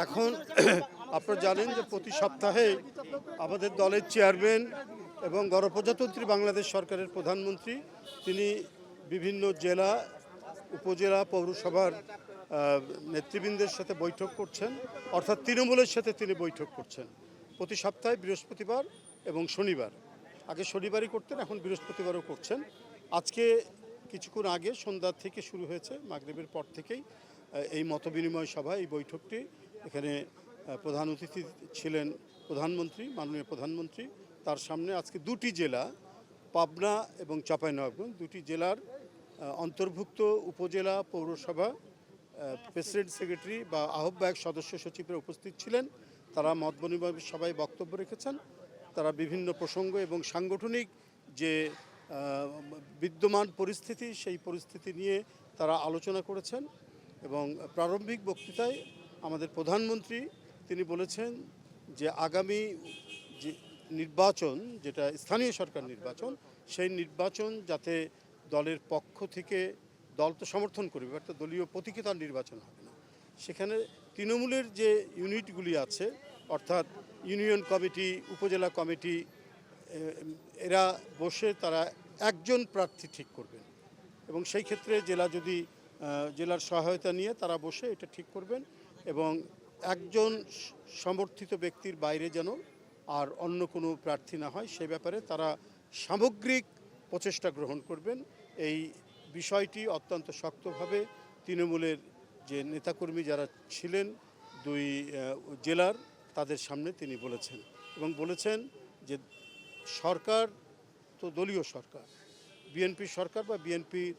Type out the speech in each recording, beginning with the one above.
এখন আপনারা জানেন যে প্রতি সপ্তাহে আমাদের দলের চেয়ারম্যান এবং গণপ্রজাতন্ত্রী বাংলাদেশ সরকারের প্রধানমন্ত্রী তিনি বিভিন্ন জেলা উপজেলা পৌরসভার নেতৃবৃন্দের সাথে বৈঠক করছেন, অর্থাৎ তৃণমূলের সাথে তিনি বৈঠক করছেন প্রতি সপ্তাহে বৃহস্পতিবার এবং শনিবার। আগে শনিবারই করতেন, এখন বৃহস্পতিবারও করছেন। আজকে কিছুক্ষণ আগে সন্ধ্যা থেকে শুরু হয়েছে, মাগরিবের পর থেকেই এই মতবিনিময় সভা, এই বৈঠকটি। এখানে প্রধান অতিথি ছিলেন প্রধানমন্ত্রী, মাননীয় প্রধানমন্ত্রী। তার সামনে আজকে দুটি জেলা, পাবনা এবং চাঁপাইনবাবগঞ্জ, দুটি জেলার অন্তর্ভুক্ত উপজেলা পৌরসভা প্রেসিডেন্ট সেক্রেটারি বা আহ্বায়ক সদস্য সচিবরা উপস্থিত ছিলেন। তারা মত বিনিময় সভায় বক্তব্য রেখেছেন। তারা বিভিন্ন প্রসঙ্গ এবং সাংগঠনিক যে বিদ্যমান পরিস্থিতি, সেই পরিস্থিতি নিয়ে তারা আলোচনা করেছেন। এবং প্রারম্ভিক বক্তৃতায় আমাদের প্রধানমন্ত্রী তিনি বলেছেন যে আগামী যে নির্বাচন, যেটা স্থানীয় সরকার নির্বাচন, সেই নির্বাচন যাতে দলের পক্ষ থেকে, দল তো সমর্থন করবে, একটা দলীয় প্রতীকে তার নির্বাচন হবে না, সেখানে তৃণমূলের যে ইউনিটগুলি আছে, অর্থাৎ ইউনিয়ন কমিটি, উপজেলা কমিটি, এরা বসে তারা একজন প্রার্থী ঠিক করবেন এবং সেই ক্ষেত্রে জেলার সহায়তা নিয়ে তারা বসে এটা ঠিক করবেন এবং একজন সমর্থিত ব্যক্তির বাইরে যেন আর অন্য কোনো প্রার্থী না হয়, সেই ব্যাপারে তারা সামগ্রিক প্রচেষ্টা গ্রহণ করবেন। এই বিষয়টি অত্যন্ত শক্তভাবে তৃণমূলের যে নেতাকর্মী যারা ছিলেন দুই জেলার, তাদের সামনে তিনি বলেছেন এবং বলেছেন যে সরকার তো দলীয় সরকার, বিএনপি সরকার বা বিএনপির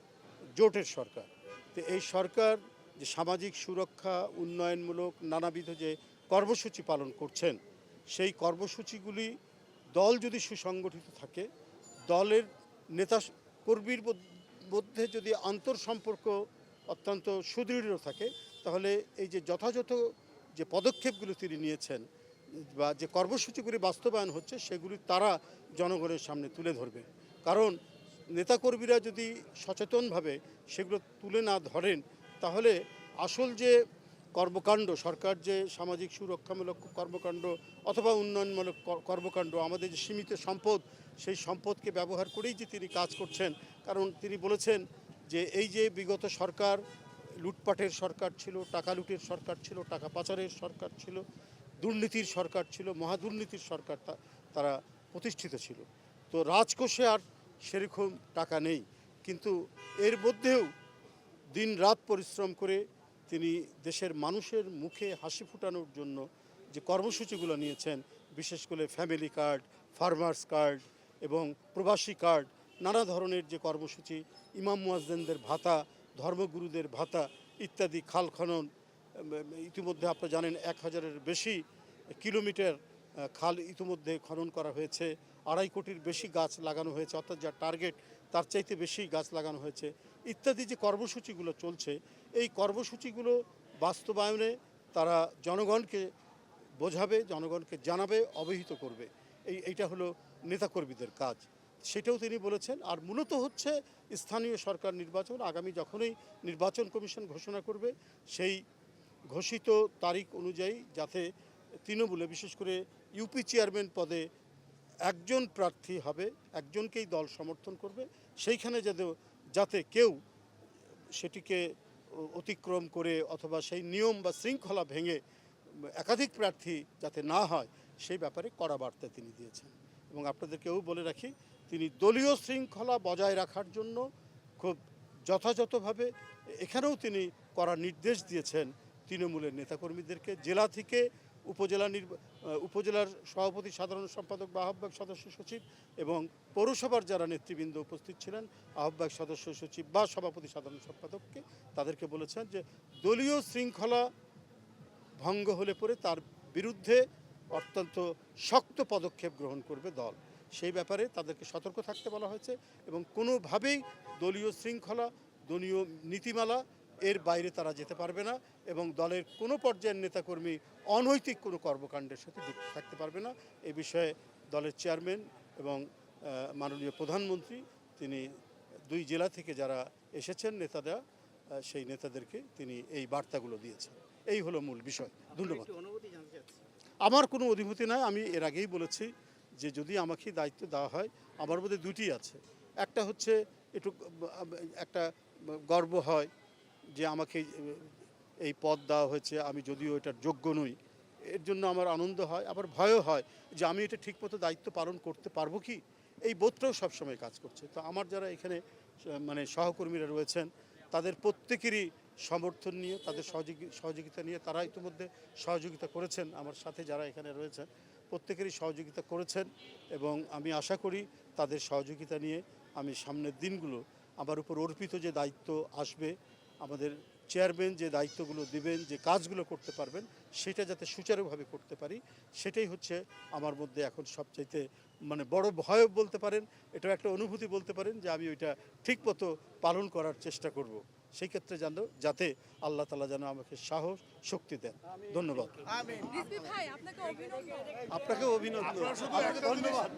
জোটের সরকার। তো এই সরকার যে সামাজিক সুরক্ষা, উন্নয়নমূলক নানাবিধ যে কর্মসূচি পালন করছেন, সেই কর্মসূচিগুলি দল যদি সুসংগঠিত থাকে, দলের নেতা কর্মীর মধ্যে যদি আন্তঃসম্পর্ক অত্যন্ত সুদৃঢ় থাকে, তাহলে এই যে যথাযথ যে পদক্ষেপগুলো তিনি নিয়েছেন বা যে কর্মসূচিগুলি বাস্তবায়ন হচ্ছে, সেগুলি তারা জনগণের সামনে তুলে ধরবে। কারণ নেতাকর্মীরা যদি সচেতনভাবে সেগুলো তুলে না ধরেন, তাহলে আসল যে কর্মকাণ্ড, সরকার যে সামাজিক সুরক্ষামূলক কর্মকাণ্ড অথবা উন্নয়নমূলক কর্মকাণ্ড, আমাদের যে সীমিত সম্পদ, সেই সম্পদকে ব্যবহার করেই যে তিনি কাজ করছেন। কারণ তিনি বলেছেন যে এই যে বিগত সরকার লুটপাটের সরকার ছিল, টাকা লুটের সরকার ছিল, টাকা পাচারের সরকার ছিল, দুর্নীতির সরকার ছিল, মহাদুর্নীতির সরকার তারা প্রতিষ্ঠিত ছিল। তো রাজকোষে আর সেরকম টাকা নেই, কিন্তু এর মধ্যেও দিন রাত পরিশ্রম করে তিনি দেশের মানুষের মুখে হাসি ফোটানোর জন্য যে কর্মসূচিগুলো নিয়েছেন, বিশেষ করে ফ্যামিলি কার্ড, ফার্মার্স কার্ড এবং প্রবাসী কার্ড, নানা ধরনের যে কর্মসূচি, ইমাম মুয়াজ্জিনদের ভাতা, ধর্মগুরুদের ভাতা ইত্যাদি, খাল খনন, ইতিমধ্যে আপনারা জানেন 1000-এর বেশি কিলোমিটার খাল ইতিমধ্যে খনন করা হয়েছে, 2.5 কোটির বেশি গাছ লাগানো হয়েছে, অর্থাৎ যা টার্গেট তার চাইতে বেশি গাছ লাগানো হয়েছে ইত্যাদি যে কর্মসূচিগুলো চলছে, এই কর্মসূচিগুলো বাস্তবায়নে তারা জনগণকে বোঝাবে, জনগণকে জানাবে, অবহিত করবে। এইটা হলো নেতাকর্মীদের কাজ, সেটাও তিনি বলেছেন। আর মূলত হচ্ছে স্থানীয় সরকার নির্বাচন, আগামী যখনই নির্বাচন কমিশন ঘোষণা করবে, সেই ঘোষিত তারিখ অনুযায়ী যাতে তৃণমূলে বিশেষ করে ইউপি চেয়ারম্যান পদে একজন প্রার্থী হবে, একজনকেই দল সমর্থন করবে, সেইখানে যাতে কেউ সেটিকে অতিক্রম করে অথবা সেই নিয়ম বা শৃঙ্খলা ভেঙে একাধিক প্রার্থী যাতে না হয়, সেই ব্যাপারে কড়া বার্তা তিনি দিয়েছেন। এবং আপনাদেরকেও বলে রাখি, তিনি দলীয় শৃঙ্খলা বজায় রাখার জন্য খুব যথাযথভাবে এখানেও তিনি কড়া নির্দেশ দিয়েছেন তৃণমূলের নেতাকর্মীদেরকে। জেলা থেকে উপজেলার সভাপতি, সাধারণ সম্পাদক বা আহ্বায়ক সদস্য সচিব এবং পৌরসভার যারা নেতৃবৃন্দ উপস্থিত ছিলেন, আহ্বায়ক সদস্য সচিব বা সভাপতি, সাধারণ সম্পাদককে, তাদেরকে বলেছেন যে দলীয় শৃঙ্খলা ভঙ্গ হলে পরে তার বিরুদ্ধে অত্যন্ত শক্ত পদক্ষেপ গ্রহণ করবে দল। সেই ব্যাপারে তাদেরকে সতর্ক থাকতে বলা হয়েছে এবং কোনোভাবেই দলীয় শৃঙ্খলা, দলীয় নীতিমালা এর বাইরে তারা যেতে পারবে না এবং দলের কোনো পর্যায়ের নেতাকর্মী অনৈতিক কোনো কর্মকাণ্ডের সাথে যুক্ত থাকতে পারবে না। এই বিষয়ে দলের চেয়ারম্যান এবং মাননীয় প্রধানমন্ত্রী তিনি দুই জেলা থেকে যারা এসেছেন নেতারা, সেই নেতাদেরকে তিনি এই বার্তাগুলো দিয়েছেন। এই হলো মূল বিষয়। ধন্যবাদ। আমার কোনো অধিভূতি নাই। আমি এর আগেই বলেছি যে যদি আমাকে দায়িত্ব দেওয়া হয়, আমার মধ্যে দুটি আছে। একটা হচ্ছে একটু একটা গর্ব হয় যে আমাকে এই পদ দেওয়া হয়েছে, আমি যদিও এটার যোগ্য নই, এর জন্য আমার আনন্দ হয়, আবার ভয়ও হয় যে আমি এটা ঠিকমতো দায়িত্ব পালন করতে পারবো কি, এই বোধটাও সবসময় কাজ করছে। তো আমার যারা এখানে মানে সহকর্মীরা রয়েছেন, তাদের প্রত্যেকেরই সমর্থন নিয়ে, তাদের সহযোগিতা নিয়ে, তারা ইতিমধ্যে সহযোগিতা করেছেন। আমার সাথে যারা এখানে রয়েছেন প্রত্যেকেরই সহযোগিতা করেছেন এবং আমি আশা করি তাদের সহযোগিতা নিয়ে আমি সামনের দিনগুলো আমার উপর অর্পিত যে দায়িত্ব আসবে, আমাদের চেয়ারম্যান যে দায়িত্বগুলো দিবেন, যে কাজগুলো করতে পারবেন, সেটা যাতে সুচারুভাবে করতে পারি, সেটাই হচ্ছে আমার মধ্যে এখন সবচাইতে মানে বড় ভয় বলতে পারেন, এটাও একটা অনুভূতি বলতে পারেন যে আমি ওইটা ঠিকমতো পালন করার চেষ্টা করব। সেই ক্ষেত্রে যাতে আল্লাহ তাআলা যেন আমাকে সাহস শক্তি দেন। ধন্যবাদ। রিজভী ভাই, আপনাকে অভিনন্দন। আপনাকেও অভিনন্দন, আপনাকে ধন্যবাদ।